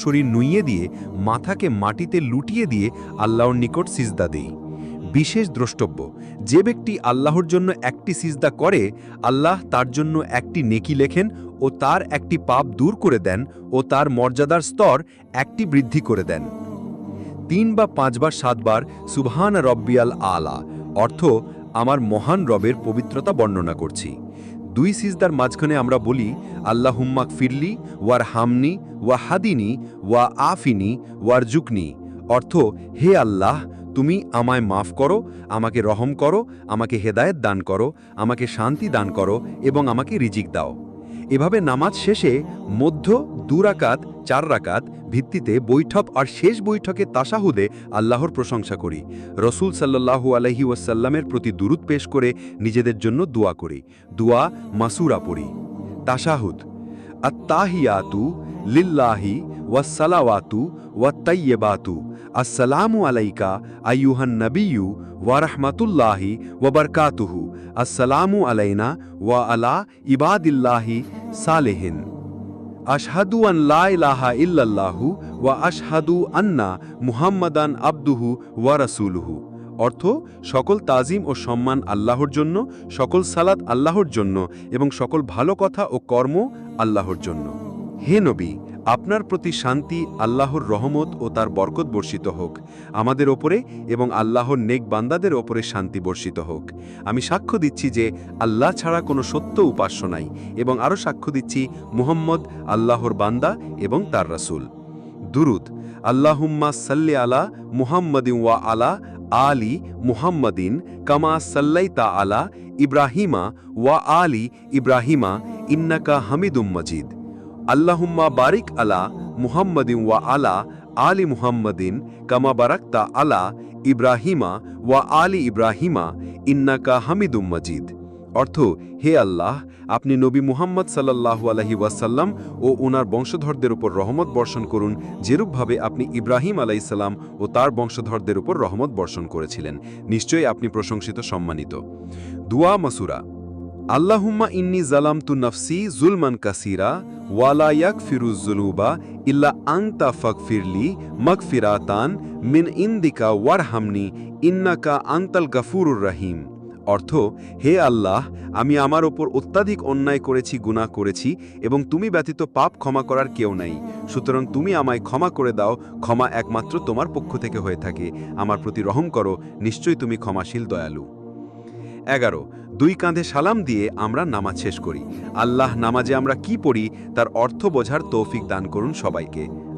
শরীর নুইয়ে দিয়ে মাথাকে মাটিতে লুটিয়ে দিয়ে আল্লাহর নিকট সিজদা দেই। বিশেষ দ্রষ্টব্য, যে ব্যক্তি আল্লাহর জন্য একটি সিজদা করে, আল্লাহ তার জন্য একটি নেকি লেখেন ও তার একটি পাপ দূর করে দেন ও তার মর্যাদার স্তর একটি বৃদ্ধি করে দেন। 3 বা 5 বার 7 বার সুবহান রব্বিয়াল আলা অর্থ আমার মহান রবের পবিত্রতা বর্ণনা করছি। 2 সিজদার মাঝখানে আমরা বলি আল্লাহুম্মা গফিরলি ওয়ার হামনি ওয়া হাদিনি ওয়া আফিনি ওয়ারজুকনি অর্থ হে আল্লাহ, তুমি আমায় মাফ করো, আমাকে রহম করো, আমাকে হেদায়েত দান করো, আমাকে শান্তি দান করো এবং আমাকে রিজিক দাও। এভাবে নামাজ শেষে মধ্য 2 রাকাত 4 রাকাত ভিত্তিতে বৈঠক আর শেষ বৈঠকে তাশাহুদে আল্লাহর প্রশংসা করি। রসুল সাল্লাল্লাহু আলাইহি ওয়াসাল্লামের প্রতি দুরূদ পেশ করে নিজেদের জন্য দোয়া করি। দোয়া মাসুরা পড়ি। তাশাহুদ আত্তাহিয়াতু লিল্লাহি ওয়াসসালাওয়াতু ওয়াত্তাইয়্যিবাতু আসসালামু আলাইকা আইয়ুহান নাবিয়্যু ওয়া রাহমাতুল্লাহি ওয়া বারাকাতুহু আসসালামু আলাইনা ওয়া আলা ইবাদিল্লাহি সালেহিন আশহাদু আন লা ইলাহা ইল্লাল্লাহু ওয়া আশহাদু আন্না মুহাম্মাদান আবদুহু ওয়া রাসূলুহু অর্থ সকল তাজিম ও সম্মান আল্লাহর জন্য, সকল সালাত আল্লাহর জন্য এবং সকল ভালো কথা ও কর্ম আল্লাহর জন্য। হে নবী, আপনার প্রতি শান্তি, আল্লাহর রহমত ও তার বরকত বর্ষিত হোক আমাদের ওপরে এবং আল্লাহর নেক বান্দাদের ওপরে শান্তি বর্ষিত হোক। আমি সাক্ষ্য দিচ্ছি যে আল্লাহ ছাড়া কোনো সত্য উপাস্য নাই এবং আরও সাক্ষ্য দিচ্ছি মুহাম্মদ আল্লাহর বান্দা এবং তার রাসূল। দুরুদ আল্লাহুম্মা সাল্লি আলা মুহাম্মাদিন ওয়া আলা আলি মুহাম্মাদিন কামা সাল্লাইতা আলা ইব্রাহিমা ওয়া আলি ইব্রাহিমা ইন্নাকা হামিদুম মাজিদ। আল্লাহুম্মা বারিক আলা মুহাম্মাদিন ওয়া আলা আলি মুহাম্মাদিন কামা বারাকতা আলা ইব্রাহিমা ওয়া আলি ইব্রাহিমা ইন্নাকা হামিদুম মাজিদ। অর্থ হে আল্লাহ, আপনি নবী মুহাম্মদ সাল্লাল্লাহু আলাইহি ওয়াসাল্লাম ও ওনার বংশধরদের উপর রহমত বর্ষণ করুন, যেরূপভাবে আপনি ইব্রাহিম আলাইহিস সালাম ও তার বংশধরদের উপর রহমত বর্ষণ করেছিলেন। নিশ্চয়ই আপনি প্রশংসিত, সম্মানিত। দুয়া মাসুরা আল্লাহুম্মা ইন্নী জালামতু নাফসি জুলমান কাসীরা ওয়া লা ইয়াগফিরুয যুনুবা ইল্লা আনতা ফাগফিরলি মাগফিরাতান মিন ইনদিকা ওয়ারহামনি ইন্নাকা আনতাল গাফুরুর রহিম। অর্থ হে আল্লাহ, আমি আমার ওপর অত্যাধিক অন্যায় করেছি, গুনাহ করেছি এবং তুমি ব্যতীত পাপ ক্ষমা করার কেউ নাই। সুতরাং তুমি আমায় ক্ষমা করে দাও, ক্ষমা একমাত্র তোমার পক্ষ থেকে হয়ে থাকে। আমার প্রতি রহম করো, নিশ্চয়ই তুমি ক্ষমাশীল, দয়ালু। 11 2 কাঁধে সালাম দিয়ে আমরা নামাজ শেষ করি। আল্লাহ নামাজে আমরা কি পড়ি তার অর্থ বোঝার তৌফিক দান করুন সবাইকে।